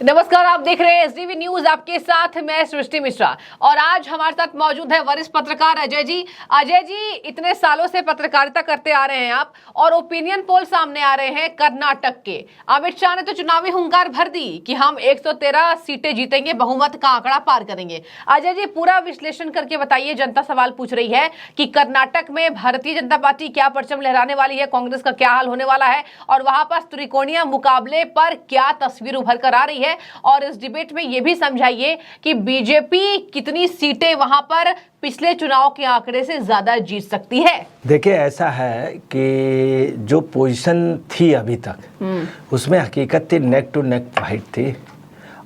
नमस्कार, आप देख रहे हैं एसडीवी न्यूज। आपके साथ मैं सृष्टि मिश्रा और आज हमारे साथ मौजूद है वरिष्ठ पत्रकार अजय जी। अजय जी, इतने सालों से पत्रकारिता करते आ रहे हैं आप और ओपिनियन पोल सामने आ रहे हैं कर्नाटक के। अमित शाह ने तो चुनावी हुंकार भर दी कि हम 113 सीटें जीतेंगे, बहुमत का आंकड़ा पार करेंगे। अजय जी, पूरा विश्लेषण करके बताइए। जनता सवाल पूछ रही है कि कर्नाटक में भारतीय जनता पार्टी क्या परचम लहराने वाली है, कांग्रेस का क्या हाल होने वाला है और वहां पर त्रिकोणीय मुकाबले पर क्या तस्वीर उभर कर आ रही है। और इस डिबेट में यह भी समझाइए कि बीजेपी कितनी सीटें वहां पर पिछले चुनाव के आंकड़े से ज्यादा जीत सकती है। देखिए, ऐसा है कि जो पोजीशन थी अभी तक उसमें हकीकत थी, नेक टू नेक फाइट थी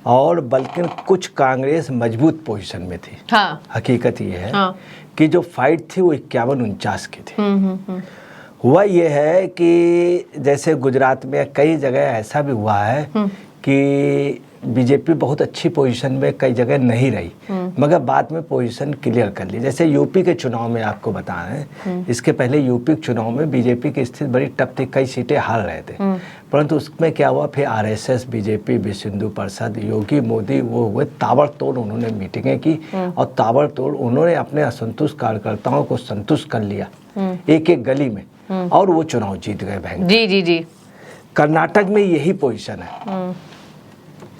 और बल्कि कुछ कांग्रेस मजबूत पोजीशन में थी। हाँ। हकीकत ये है कि जो फाइट थी वो 51-49 की थी। हुआ ये है कि जैसे गुजरात में कई जगह ऐसा भी हुआ है कि बीजेपी बहुत अच्छी पोजीशन में कई जगह नहीं रही, मगर बाद में पोजीशन क्लियर कर ली। जैसे यूपी के चुनाव में आपको बताएं, इसके पहले यूपी के चुनाव में बीजेपी की स्थिति बड़ी टफ थी, कई सीटें हार रहे थे, परंतु उसमें क्या हुआ, फिर आरएसएस, बीजेपी, विश्व हिंदू परिषद, योगी मोदी वो हुए, ताबड़तोड़ उन्होंने मीटिंगें की और ताबड़तोड़ उन्होंने अपने असंतुष्ट कार्यकर्ताओं को संतुष्ट कर लिया एक एक गली में और वो चुनाव जीत गए बैंक। जी जी जी। कर्नाटक में यही पोजीशन है।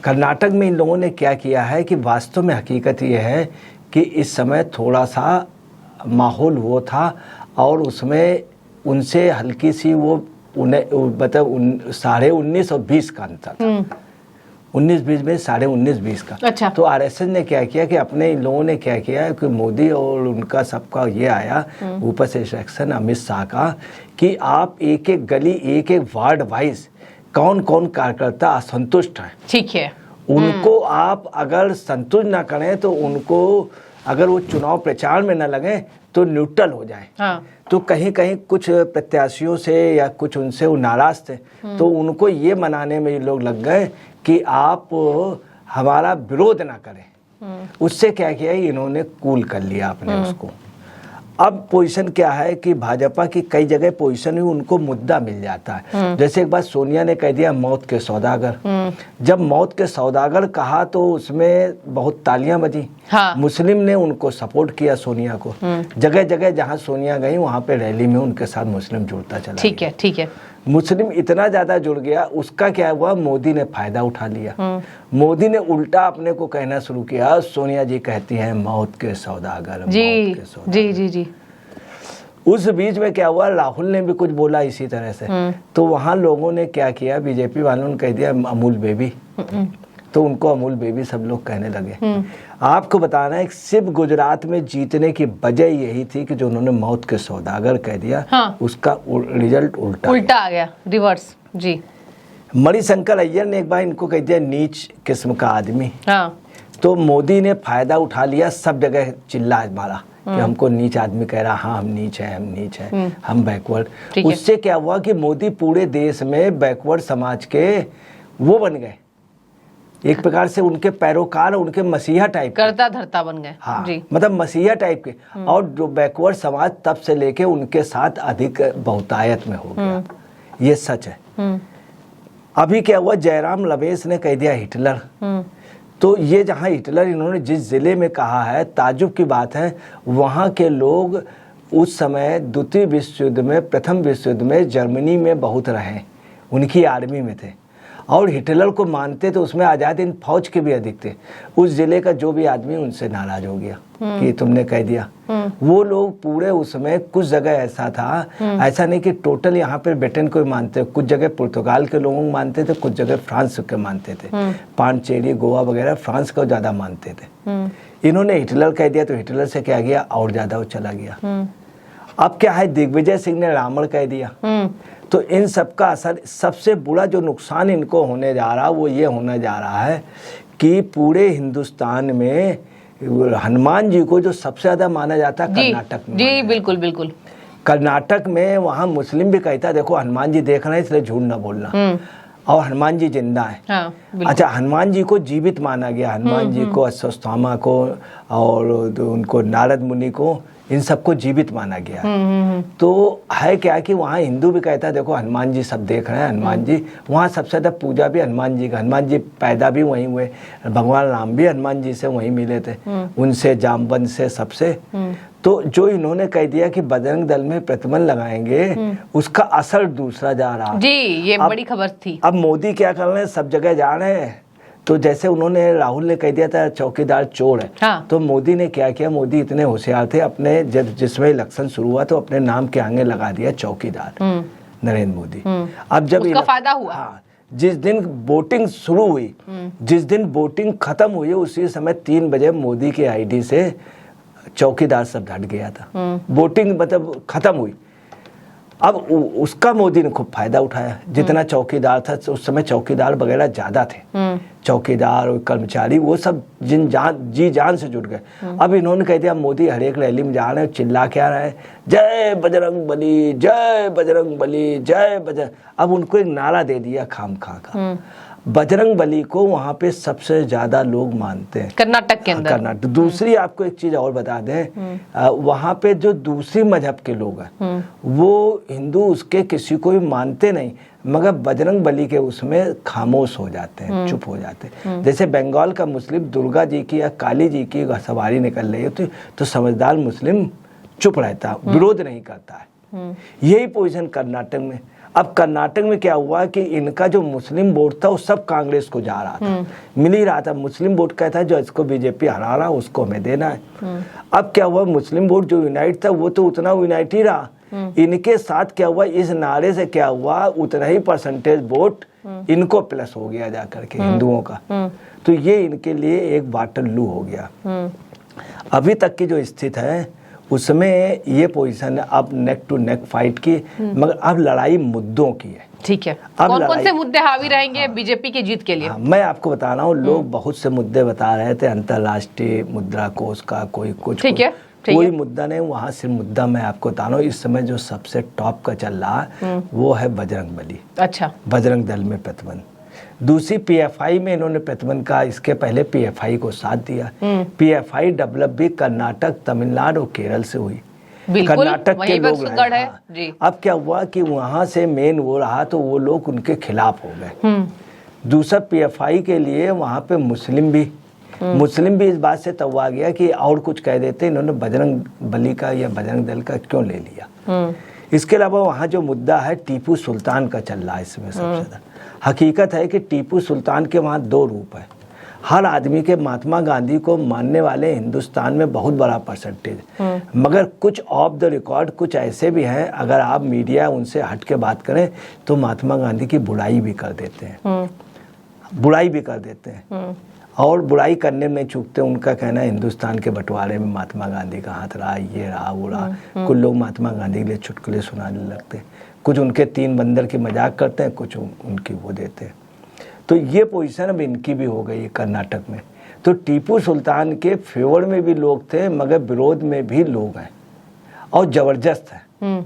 कर्नाटक में इन लोगों ने क्या किया है कि वास्तव में हकीकत ये है कि इस समय थोड़ा सा माहौल वो था और उसमें उनसे हल्की सी वो मतलब 19.5 और 20 का अंतर था। 19-20 में 19.5-20 का। अच्छा। तो आरएसएस ने क्या किया कि अपने इन लोगों ने क्या किया कि मोदी और उनका सबका ये आया ऊपर से इंस्ट्रक्शन अमित शाह का कि आप एक एक गली, एक एक वार्ड वाइज कौन कौन कार्यकर्ता असंतुष्ट हैं, ठीक है, उनको आप अगर संतुष्ट ना करें तो उनको अगर वो चुनाव प्रचार में न लगे तो न्यूट्रल हो जाए। हाँ। तो कहीं कहीं कुछ प्रत्याशियों से या कुछ उनसे वो नाराज थे, तो उनको ये मनाने में ये लोग लग गए कि आप हमारा विरोध ना करें। उससे क्या किया, इन्होंने कूल कर लिया अपने उसको। अब पोजीशन क्या है कि भाजपा की कई जगह पोजीशन में उनको मुद्दा मिल जाता है। जैसे एक बार सोनिया ने कह दिया मौत के सौदागर। जब मौत के सौदागर कहा तो उसमें बहुत तालियां बजी। हाँ। मुस्लिम ने उनको सपोर्ट किया सोनिया को। जगह जगह जहां सोनिया गई वहां पे रैली में उनके साथ मुस्लिम जुड़ता चला। ठीक है, ठीक है। मुस्लिम इतना ज्यादा जुड़ गया, उसका क्या हुआ, मोदी ने फायदा उठा लिया। मोदी ने उल्टा अपने को कहना शुरू किया, सोनिया जी कहती हैं मौत के सौदागर, मौत के सौदागर। जी जी जी। उस बीच में क्या हुआ, राहुल ने भी कुछ बोला इसी तरह से, तो वहां लोगों ने क्या किया, बीजेपी वालों ने कह दिया अमूल बेबी, तो उनको अमूल बेबी सब लोग कहने लगे। आपको बताना है सिर्फ गुजरात में जीतने की वजह यही थी कि जो उन्होंने मौत के सौदागर कह दिया। हाँ। उसका रिजल्ट उल्टा आ गया, रिवर्स। जी। मणिशंकर अय्यर ने एक बार इनको कह दिया नीच किस्म का आदमी। हाँ। तो मोदी ने फायदा उठा लिया, सब जगह चिल्ला मारा कि हमको नीच आदमी कह रहा, हाँ हम नीच है, हम नीच है, हम बैकवर्ड। उससे क्या हुआ कि मोदी पूरे देश में बैकवर्ड समाज के वो बन गए, एक प्रकार से उनके पैरोकार, उनके मसीहा टाइप, करता धरता बन गए। हाँ जी। मतलब मसीहा टाइप के। और जो बैकवर्ड समाज तब से लेके उनके साथ अधिक बहुतायत में हो गया, ये सच है। अभी क्या हुआ, जयराम रमेश ने कह दिया हिटलर। तो ये जहाँ हिटलर इन्होंने जिस जिले में कहा है, ताजुब की बात है, वहाँ के लोग उस समय द्वितीय विश्व युद्ध में, प्रथम विश्व युद्ध में जर्मनी में बहुत रहे, उनकी आर्मी में थे और हिटलर को मानते थे। उसमें आजाद हिंद फौज के भी अधिक थे। उस जिले का जो भी आदमी उनसे नाराज हो गया कि तुमने कह दिया। वो लोग पूरे उसमें कुछ जगह ऐसा था, ऐसा नहीं कि टोटल यहाँ पे ब्रिटेन को मानते, कुछ जगह पुर्तगाल के लोगों को मानते थे, कुछ जगह फ्रांस के मानते थे। पांडिचेरी, गोवा वगैरह फ्रांस को ज्यादा मानते थे। इन्होंने हिटलर कह दिया तो हिटलर से क्या गया और ज्यादा वो चला गया। अब क्या है, दिग्विजय सिंह ने रावण कह दिया। तो इन सब का असर, सबसे बुरा जो नुकसान इनको होने जा रहा वो ये होने जा रहा है कि पूरे हिंदुस्तान में हनुमान जी को जो सबसे ज्यादा माना जाता है कर्नाटक में। जी बिल्कुल बिल्कुल। कर्नाटक में वहाँ मुस्लिम भी कहता है देखो हनुमान जी देख रहे हैं इसलिए झूठ ना बोलना, और हनुमान जी जिंदा है। हाँ, अच्छा, हनुमान जी को जीवित माना गया, हनुमान जी को, अश्वत्थामा को और उनको नारद मुनि को इन सबको जीवित माना गया। तो है क्या कि वहाँ हिंदू भी कहता है देखो हनुमान जी सब देख रहे हैं, हनुमान जी, वहाँ सबसे ज़्यादा पूजा भी हनुमान जी का, हनुमान जी पैदा भी वहीं हुए, भगवान राम भी हनुमान जी से वहीं मिले थे, उनसे जामवंत से सबसे। तो जो इन्होंने कह दिया कि बजरंग दल में प्रतिबंध लगाएंगे, उसका असर दूसरा जा रहा जी, ये बड़ी खबर थी। अब मोदी क्या कर रहे हैं, सब जगह जा रहे हैं। तो जैसे उन्होंने राहुल ने कह दिया था चौकीदार चोर है, हाँ। तो मोदी ने क्या किया, मोदी इतने होशियार थे, अपने जिसमें इलेक्शन शुरू हुआ तो अपने नाम के आगे लगा दिया चौकीदार, नरेंद्र मोदी। अब जब उसका फायदा हुआ। हाँ, जिस दिन वोटिंग शुरू हुई, जिस दिन वोटिंग खत्म हुई, उसी समय 3 बजे मोदी के आईडी से चौकीदार सब हट गया था। वोटिंग मतलब खत्म हुई। अब उसका मोदी ने खूब फायदा उठाया। जितना चौकीदार था उस समय, चौकीदार वगैरह ज्यादा थे, चौकीदार और कर्मचारी वो सब जी जान से जुट गए। अब इन्होंने कह दिया मोदी हर एक रैली में जा रहे हैं, चिल्ला क्या रहा है, जय बजरंग बली, जय बजरंग बली, जय बजरंग। अब उनको एक नारा दे दिया खामखा का। बजरंग बली को वहाँ पे सबसे ज्यादा लोग मानते हैं कर्नाटक के अंदर। कर्नाटक। दूसरी आपको एक चीज और बता दें, वहाँ पे जो दूसरी मजहब के लोग हैं वो हिंदू उसके किसी को भी मानते नहीं, मगर बजरंग बली के उसमें खामोश हो जाते हैं, चुप हो जाते हैं। जैसे बंगाल का मुस्लिम दुर्गा जी की या काली जी की सवारी निकल रही होती तो समझदार मुस्लिम चुप रहता है, विरोध नहीं करता है। यही पोजीशन कर्नाटक में। अब कर्नाटक में क्या हुआ कि इनका जो मुस्लिम वोट था वो सब कांग्रेस को जा रहा था, मिल ही रहा था। मुस्लिम वोट कहता है जो इसको बीजेपी हरा रहा उसको हमें देना है। अब क्या हुआ, मुस्लिम वोट जो यूनाइट था वो तो उतना यूनाइट ही रहा। इनके साथ क्या हुआ, इस नारे से क्या हुआ, उतना ही परसेंटेज वोट इनको प्लस हो गया जाकर के हिंदुओं का। तो ये इनके लिए एक वाटरलू हो गया। अभी तक की जो स्थिति है उसमें ये पोजीशन है, अब नेक टू नेक फाइट की, मगर अब लड़ाई मुद्दों की है। ठीक है, कौन कौन से मुद्दे हावी रहेंगे बीजेपी की जीत के लिए? मैं आपको बता रहा हूँ, लोग बहुत से मुद्दे बता रहे थे, अंतर्राष्ट्रीय मुद्रा कोष का कोई कुछ, ठीक है, कोई मुद्दा नहीं वहाँ से। मुद्दा मैं आपको बता रहा हूँ, इस समय जो सबसे टॉप का चल रहा है वो है बजरंग बली। अच्छा, बजरंग दल में प्रतिबंध। दूसरी पीएफआई में इन्होंने प्रतिबंध का, इसके पहले पीएफआई को साथ दिया। पीएफआई डेवलप भी कर्नाटक, तमिलनाडु और केरल से हुई। कर्नाटक के लोग रहे। हाँ। अब क्या हुआ कि वहां से मेन वो रहा तो वो लोग उनके खिलाफ हो गए। दूसरा पीएफआई के लिए वहां पे मुस्लिम भी इस बात से तवा गया कि और कुछ कह देते, इन्होंने बजरंग बली का या बजरंग दल का क्यों ले लिया। इसके अलावा वहाँ जो मुद्दा है टीपू सुल्तान का चल रहा है इसमें सबसे ज्यादा। हकीकत है कि टीपू सुल्तान के वहाँ 2 रूप है। हर आदमी के महात्मा गांधी को मानने वाले हिंदुस्तान में बहुत बड़ा परसेंटेज, मगर कुछ ऑफ द रिकॉर्ड कुछ ऐसे भी हैं, अगर आप मीडिया उनसे हट के बात करें तो महात्मा गांधी की बुराई भी कर देते हैं, बुराई भी कर देते हैं। और बुराई करने में चूकते। उनका कहना है हिंदुस्तान के बंटवारे में महात्मा गांधी का हाथ रहा, ये रहा वो रहा। कुछ लोग महात्मा गांधी के लिए चुटकुले सुनाने लगते हैं, कुछ उनके 3 बंदर की मजाक करते हैं, कुछ उनकी वो देते हैं। तो ये पोजीशन अब इनकी भी हो गई है कर्नाटक में। तो टीपू सुल्तान के फेवर में भी लोग थे, मगर विरोध में भी लोग हैं और जबरदस्त है।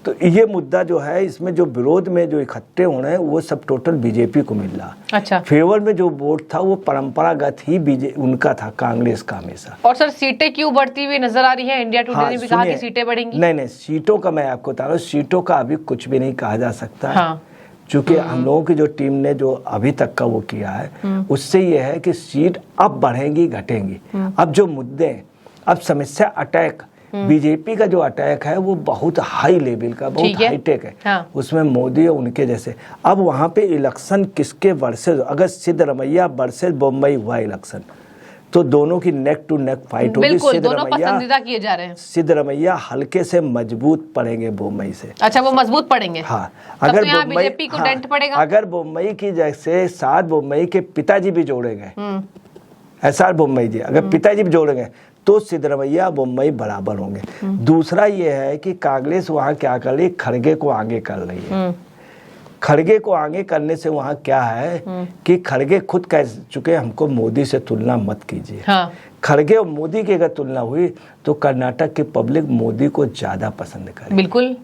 तो ये मुद्दा जो है, इसमें जो विरोध में जो इकट्ठे होने हैं वो सब टोटल बीजेपी को मिल रहा। अच्छा, फेवर में जो वोट था वो परंपरागत ही उनका था, कांग्रेस का हमेशा। और सर सीटें क्यों बढ़ती हुई नजर आ रही है? इंडिया टुडे ने भी कहा कि सीटें बढ़ेंगी। नहीं, सीटों का मैं आपको बता रहा हूँ, सीटों का अभी कुछ भी नहीं कहा जा सकता है। चूंकि हम लोगों की जो टीम ने जो अभी तक का वो किया है उससे ये है कि सीट अब बढ़ेंगी घटेंगी। अब जो मुद्दे, अब समस्या अटैक, बीजेपी का जो अटैक है वो बहुत हाई लेवल का, बहुत हाईटेक है। हाँ। उसमें मोदी और उनके जैसे। अब वहाँ पे इलेक्शन किसके वर्सेस, अगर सिद्धरमैया वर्सेस बम्बई हुआ इलेक्शन तो दोनों की नेक टू नेक फाइट होगी। दोनों पसंदीदा किए जा रहे हैं। सिद्धरमैया हल्के से मजबूत पड़ेंगे बम्बई से। अच्छा, वो मजबूत पड़ेंगे। हाँ, अगर तो बीजेपी को डेंट पड़ेगा। अगर बम्बई की जैसे साथ बम्बई के पिताजी भी जोड़े गए, एसआर बम्बई जी अगर पिताजी भी जोड़े गए तो सिद्धरमैया बम्बई बराबर होंगे। दूसरा ये है कि कांग्रेस वहाँ क्या कर रही है, खड़गे को आगे कर रही है। खड़गे को आगे करने से वहाँ क्या है कि खड़गे खुद कह चुके हमको मोदी से तुलना मत कीजिए। हाँ। खड़गे और मोदी की अगर तुलना हुई तो कर्नाटक की पब्लिक मोदी को ज्यादा पसंद करे। बिल्कुल।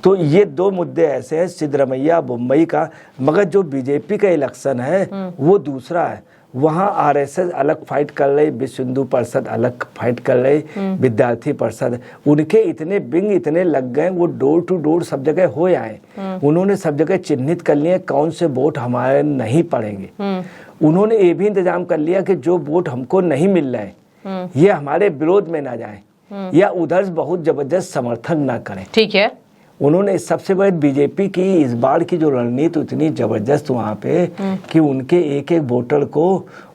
तो ये दो मुद्दे ऐसे हैं, सिद्धरमैया मुंबई का, मगर जो बीजेपी का इलेक्शन है वो दूसरा है। वहाँ आरएसएस अलग फाइट कर रही, विश्व हिंदू परिषद अलग फाइट कर रही, विद्यार्थी परिषद, उनके इतने विंग इतने लग गए, वो डोर टू डोर सब जगह हो आए। उन्होंने सब जगह चिन्हित कर लिए कौन से वोट हमारे नहीं पड़ेंगे। उन्होंने ये भी इंतजाम कर लिया कि जो वोट हमको नहीं मिल रहे ये हमारे विरोध में ना जाए या उधर बहुत जबरदस्त समर्थन ना करें। ठीक है। उन्होंने सबसे बड़ी बीजेपी की इस बार की जो रणनीति इतनी जबरदस्त वहाँ पे कि उनके एक एक वोटर को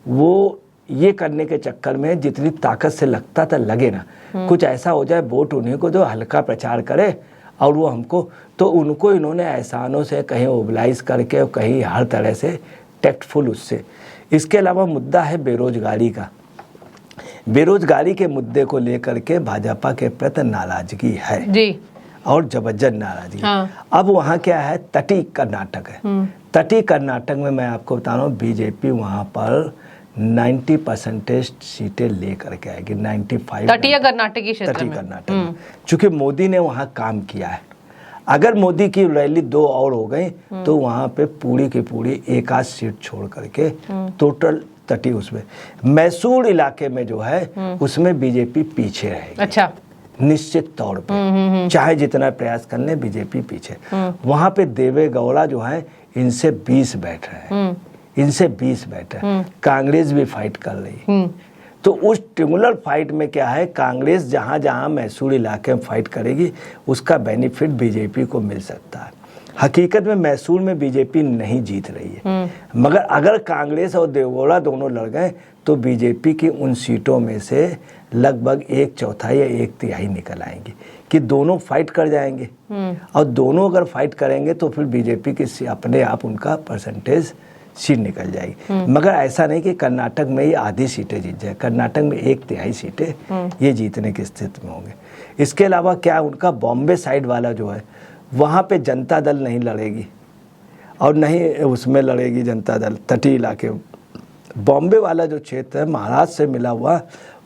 वो ये करने के चक्कर में जितनी ताकत से लगता था लगे ना, कुछ ऐसा हो जाए वोट उन्हीं को जो हल्का प्रचार करे और वो हमको, तो उनको इन्होंने एहसानों से कहीं ओबलाइज करके और कहीं हर तरह से टैक्टफुल उससे। इसके अलावा मुद्दा है बेरोजगारी का। बेरोजगारी के मुद्दे को लेकर के भाजपा के प्रति नाराजगी है जी, और जबरदस्त नाराजगी। हाँ। अब वहाँ क्या है, तटीय कर्नाटक है। तटीय कर्नाटक में मैं आपको बता रहा हूँ बीजेपी वहाँ पर 90% सीटें लेकर के आएगी, 95। तटीय कर्नाटकी क्षेत्र तटीय में। कर्नाटक में, चूंकि मोदी ने वहाँ काम किया है। अगर मोदी की रैली 2 और हो गई तो वहाँ पे पूरी की पूरी एक आध सीट छोड़ करके टोटल तटीय उसमें, मैसूर इलाके में जो है उसमें बीजेपी पीछे रहेगी। अच्छा। निश्चित तौर पे चाहे जितना प्रयास कर ले बीजेपी पीछे। वहां पे देवे गौड़ा जो है इनसे 20 बैठ रहे हैं, इनसे 20 बैठ रहे हैं। कांग्रेस भी फाइट कर रही है। तो उस ट्रिमुलर फाइट में क्या है, कांग्रेस जहां जहां मैसूर इलाके में फाइट करेगी उसका बेनिफिट बीजेपी को मिल सकता है। हकीकत में मैसूर में बीजेपी नहीं जीत रही है, मगर अगर कांग्रेस और देवगौड़ा दोनों लड़ गए तो बीजेपी की उन सीटों में से लगभग 1/4 या 1/3 निकल आएंगी कि दोनों फाइट कर जाएंगे। और दोनों अगर फाइट करेंगे तो फिर बीजेपी की अपने आप उनका परसेंटेज सीट निकल जाएगी। मगर ऐसा नहीं कि कर्नाटक में ही आधी सीटें जीत जाए, कर्नाटक में 1/3 सीटें ये जीतने की स्थिति में होंगे। इसके अलावा क्या उनका बॉम्बे साइड वाला जो है वहाँ पे जनता दल नहीं लड़ेगी और नहीं उसमें लड़ेगी जनता दल, तटीय इलाके। बॉम्बे वाला जो क्षेत्र है महाराष्ट्र से मिला हुआ,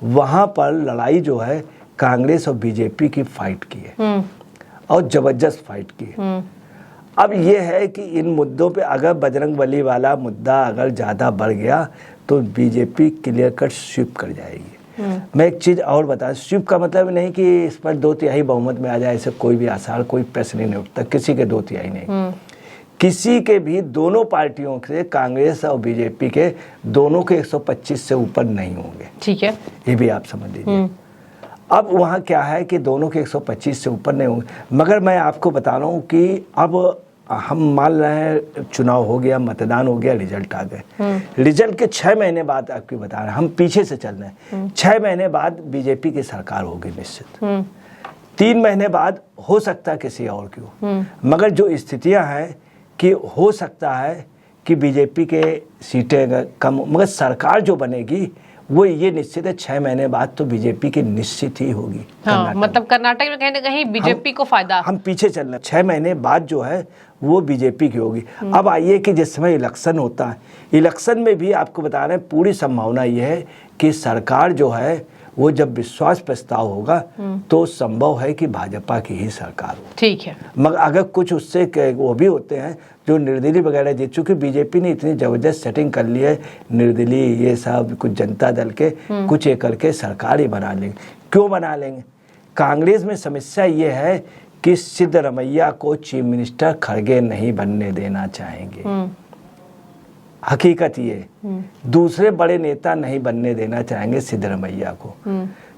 वहाँ पर लड़ाई जो है कांग्रेस और बीजेपी की फाइट की है और जबरदस्त फाइट की है। अब ये है कि इन मुद्दों पे अगर बजरंगबली वाला मुद्दा अगर ज़्यादा बढ़ गया तो बीजेपी क्लियर कट स्वीप कर जाएगी। मैं एक चीज़ और बता, स्वीप का मतलब नहीं कि इस पर 2/3 बहुमत में आ जाए, ऐसे कोई भी आसार कोई प्रश्न नहीं उठता, किसी के 2/3 नहीं, किसी के भी दोनों पार्टियों से, कांग्रेस और बीजेपी के दोनों के 125 से ऊपर नहीं होंगे। ठीक है, ये भी आप समझ लीजिए। अब वहाँ क्या है कि दोनों के 125 से ऊपर नहीं होंगे, मगर मैं आपको बता रहा हूँ कि अब हम मान रहे हैं चुनाव हो गया, मतदान हो गया, रिजल्ट आ गए। रिजल्ट के 6 महीने बाद आपको बता रहे हैं, हम पीछे से चल रहे हैं, 6 महीने बाद बीजेपी की सरकार होगी निश्चित। 3 महीने बाद हो सकता है किसी और की हो, मगर जो स्थितियां हैं कि हो सकता है कि बीजेपी के सीटें कम, मगर सरकार जो बनेगी वो ये निश्चित है 6 महीने बाद तो बीजेपी की निश्चित ही होगी। हाँ, मतलब कर्नाटक में कहीं ना कहीं बीजेपी को फायदा। हम पीछे चल रहे हैं, 6 महीने बाद जो है वो बीजेपी की होगी। अब आइए कि जिस समय इलेक्शन होता है, इलेक्शन में भी आपको बता रहे हैं पूरी संभावना ये है कि सरकार जो है वो जब विश्वास प्रस्ताव होगा तो संभव है कि भाजपा की ही सरकार हो। ठीक है, मगर अगर कुछ उससे वो भी होते हैं जो निर्दलीय वगैरह जीत, चूंकि बीजेपी ने इतनी जबरदस्त सेटिंग कर ली है, निर्दलीय ये सब कुछ जनता दल के कुछ एक करके सरकार ही बना लेंगे। क्यों बना लेंगे? कांग्रेस में समस्या ये है कि सिद्धरमैया को चीफ मिनिस्टर खड़गे नहीं बनने देना चाहेंगे। हकीकत ये, दूसरे बड़े नेता नहीं बनने देना चाहेंगे सिद्धरमैया को।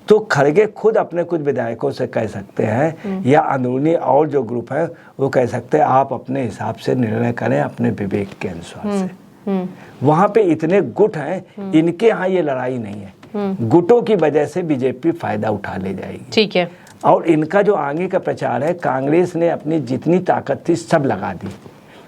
तो खड़गे खुद अपने कुछ विधायकों से कह सकते हैं या अंदरूनी और जो ग्रुप है वो कह सकते हैं आप अपने हिसाब से निर्णय करें अपने विवेक के अनुसार से। वहां पे इतने गुट हैं, इनके यहाँ ये लड़ाई नहीं है, गुटों की वजह से बीजेपी फायदा उठा ले जाएगी। ठीक है, और इनका जो आगे का प्रचार है, कांग्रेस ने अपनी जितनी ताकत थी सब लगा दी,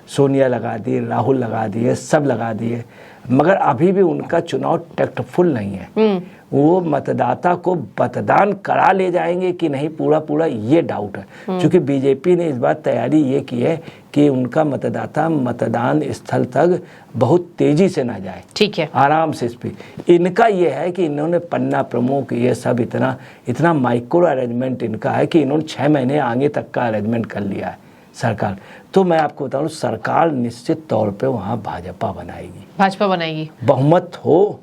सोनिया लगा दी, राहुल लगा दिए, सब लगा दिए, मगर अभी भी उनका चुनाव टैक्टफुल नहीं है। वो मतदाता को मतदान करा ले जाएंगे कि नहीं, पूरा पूरा ये डाउट है। क्योंकि बीजेपी ने इस बार तैयारी ये की है कि उनका मतदाता मतदान स्थल तक बहुत तेजी से ना जाए, ठीक है, आराम से। इस पे इनका ये है कि इन्होंने पन्ना प्रमुख ये सब इतना माइक्रो अरेंजमेंट इनका है कि इन्होंने 6 महीने आगे तक का अरेंजमेंट कर लिया है सरकार। तो मैं आपको बताऊं, सरकार निश्चित तौर पे वहाँ भाजपा बनाएगी, बहुमत हो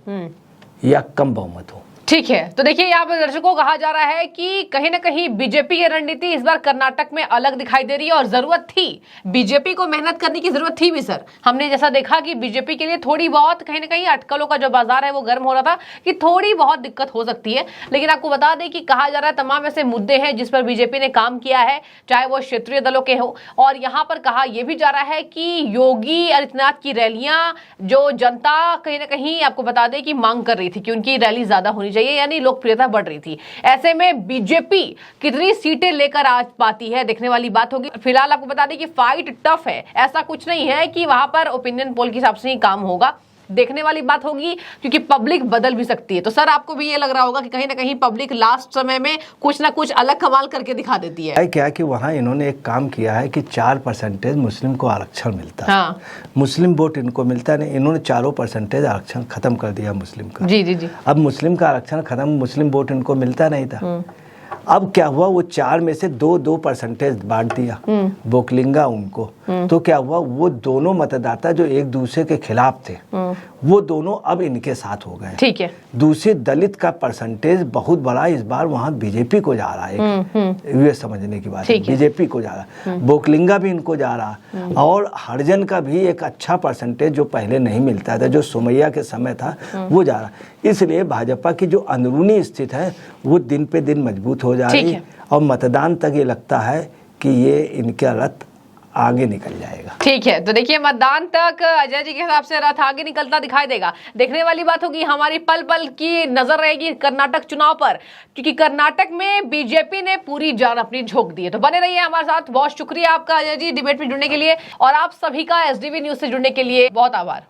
या कम बहुमत हो। ठीक है, तो देखिए यहाँ पर दर्शकों को कहा जा रहा है कि कहीं ना कहीं बीजेपी की रणनीति इस बार कर्नाटक में अलग दिखाई दे रही है और जरूरत थी, बीजेपी को मेहनत करने की जरूरत थी भी सर। हमने जैसा देखा कि बीजेपी के लिए थोड़ी बहुत कहीं ना कहीं अटकलों का जो बाजार है वो गर्म हो रहा था कि थोड़ी बहुत दिक्कत हो सकती है। लेकिन आपको बता दें कि कहा जा रहा है तमाम ऐसे मुद्दे हैं जिस पर बीजेपी ने काम किया है, चाहे वो क्षेत्रीय दलों के हो। और यहाँ पर कहा यह भी जा रहा है कि योगी आदित्यनाथ की रैलियां जो जनता कहीं ना कहीं आपको बता दें कि मांग कर रही थी कि उनकी रैली ज्यादा होनी चाहिए, यानी लोकप्रियता बढ़ रही थी। ऐसे में बीजेपी कितनी सीटें लेकर आ पाती है देखने वाली बात होगी। फिलहाल आपको बता दें कि फाइट टफ है, ऐसा कुछ नहीं है कि वहां पर ओपिनियन पोल के हिसाब से ही काम होगा, देखने वाली बात होगी क्योंकि पब्लिक बदल भी सकती है। तो सर आपको भी ये लग रहा होगा कि कहीं ना कहीं पब्लिक लास्ट समय में कुछ ना कुछ अलग कमाल करके दिखा देती है। क्या कि वहाँ इन्होंने एक काम किया है कि 4% मुस्लिम को आरक्षण मिलता है। हाँ। मुस्लिम वोट इनको मिलता नहीं, इन्होंने 4% आरक्षण खत्म कर दिया मुस्लिम का। जी। अब मुस्लिम का आरक्षण खत्म, मुस्लिम वोट इनको मिलता नहीं था। अब क्या हुआ, वो 4 में से 2% बांट दिया बोकलिंगा उनको। तो क्या हुआ, वो दोनों मतदाता जो एक दूसरे के खिलाफ थे वो दोनों अब इनके साथ हो गए। ठीक है, दूसरे दलित का परसेंटेज बहुत बड़ा इस बार वहां बीजेपी को जा रहा है। ये समझने की बात है, बीजेपी को जा रहा, बोकलिंगा भी इनको जा रहा, और हरिजन का भी एक अच्छा परसेंटेज जो पहले नहीं मिलता था, जो सुमैया के समय था, वो जा रहा। इसलिए भाजपा की जो अंदरूनी स्थिति है वो दिन पे दिन मजबूत हो जा रही है और मतदान तक ये लगता है कि ये इनका रथ आगे निकल जाएगा। ठीक है, तो देखिए मतदान तक अजय जी के हिसाब से रथ आगे निकलता दिखाई देगा। देखने वाली बात होगी, हमारी पल पल की नजर रहेगी कर्नाटक चुनाव पर, क्योंकि कर्नाटक में बीजेपी ने पूरी जान अपनी झोंक दी है। तो बने रहिए हमारे साथ। बहुत शुक्रिया आपका अजय जी डिबेट में जुड़ने के लिए, और आप सभी का एसडीवी न्यूज से जुड़ने के लिए बहुत आभार।